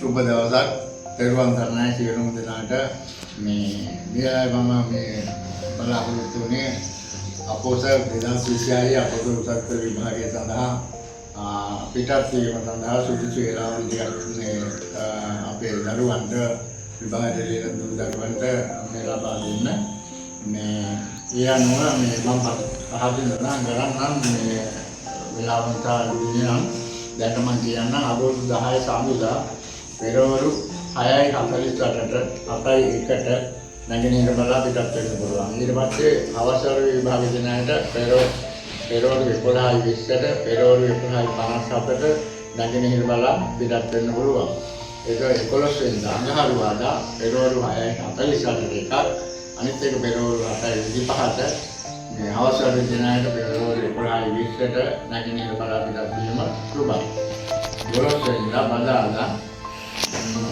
සුබ දවසක් පෙරවන් සරණයි සියලුම දෙනාට මේ මම මේ බලාපොරොත්තු වෙන්නේ අපෝසල් 2026 අපෝසල් උසස් විභාගය සඳහා පිටත් වීම සඳහා සුදුසු වේලාවන් ටිකක් අපේ දරුවන්ට විභාග දෙලෙන දරුවන්ට මේ ලබා දෙන්න මේ ඒ අනුව මේ මම පහදින් ගණන් මේ වෙලාවන්ට දුන්නා දැන් මම කියන්න අගෝස්තු 10 සඳුදා පෙරවරු 6:48ට 7:01ට නැගෙනහිර බලා පිටත් වෙන්න පුළුවන්. ඊට පස්සේ අවසර විභාග දිනයට පෙරවරු 11:20ට පෙරවරු 11:57ට නැගෙනහිර බලා පිටත් වෙන්න පුළුවන්. ඒක 11 වෙනිදා අඟහරුවාදා පෙරවරු 6:48ට එකක් අනිත් එක පෙරවරු 7:25ට මේ අවසර දිනයට පෙරවරු 11:20ට නැගෙනහිර බලා පිටත් වීම සුබයි. 12 වෙනිදා බදාදා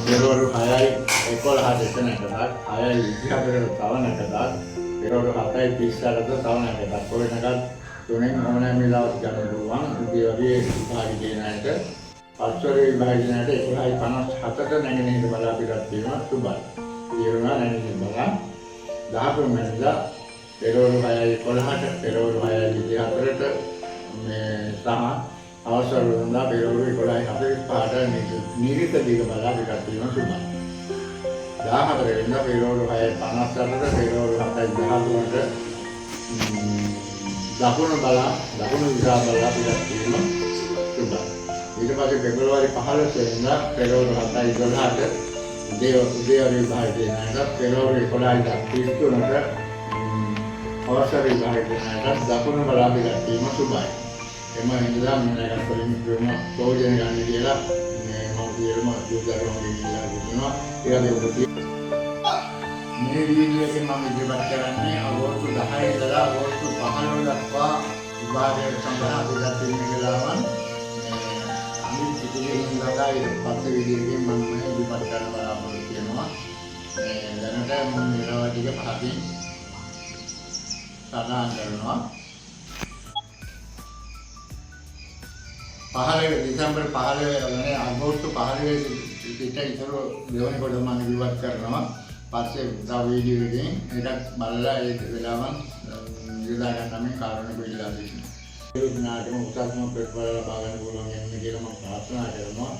පෙරවරු 6:11ට එතනකටත් 6:24ට තවනකටත් පෙරවරු 7:38ට තවනකටත් කොහෙනකත් තුනෙන් ඕනෑම වෙලාවක ගන්න පුළුවන්. ඒ වගේ විභාග දිනයට පස්වර විභාග දිනයට 11:57ට නැගෙනහිර බලා පිටත් වීම සුබයි. ඊළඟ නැගෙනහිර බලා 13 වෙනිදා පෙරවරු 6:11ට පෙරවරු 6:24ට මේ සහ අවසර වුණා පෙරවරු 11:45ට නිරිත දිග බලා පිටත් වීම සුබයි. 14 වෙනිදා පෙරවරු 6:58ට පෙරවරු 7:13ට දකුණු දිශා බලා පිටත් වීම සුබයි. ඊට පස්සේ පෙබරවාරි 15 වෙනිදා පෙරවරු 7:12ට උදේ විභාග දිනයට පෙරවරු 11:33ට අවසර විභාග දිනයට දකුණු බලා පිටත් වීම සුබයි. එම හින්දා මම වලින් ප්‍රම ප්‍රයෝජන ගන්න කියලා මේ මම කියලම දුරුකරනවා කියලා කියනවා. මේ වීඩියෝ එකේ මම ඉදිරිපත් කරන්නේ අවුරුදු 10 ඉඳලා අවුරුදු 15 දක්වා විභාගයට සඳහා දෙදා තියෙන වෙලාවන් අනිත් ඉතිරියෙන් ඉඳලා පස්සේ වීඩියෝ එකෙන් මම ඉදිරිපත් කරන්න බලාපොරොත්තු වෙනවා. මේ දැනට මම මේවා ටික පහකින් සඳහන් කරනවා. 15 දෙසැම්බර් 15 වෙනි අගෝස්තු 15 පිට ඉතර දෙවන කොට මම ඉවත් කරනවා. පස්සේ තව වීඩියෝ එකකින් ඒකත් බලලා ඒ වෙලාවන් යොදා ගන්න මේ කාරණේ පිළිලා දෙන්න. ඒ විනාඩියම උසස්ම ප්‍රතිඵල ලබා ගන්න පුළුවන් යන්නේ කියලා මම ප්‍රාර්ථනා කරනවා.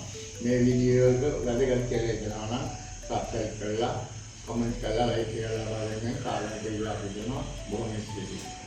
මේ වීඩියෝ එක වැදගත් කියලා හිතනවා නම් සබ්ස්ක්‍රයිබ් කරලා කමෙන්ට් කරලා ලයික් කරලා ලබා දෙන්න කාරණේ පිළිලා දෙනවා. බොහොම ස්තුතියි.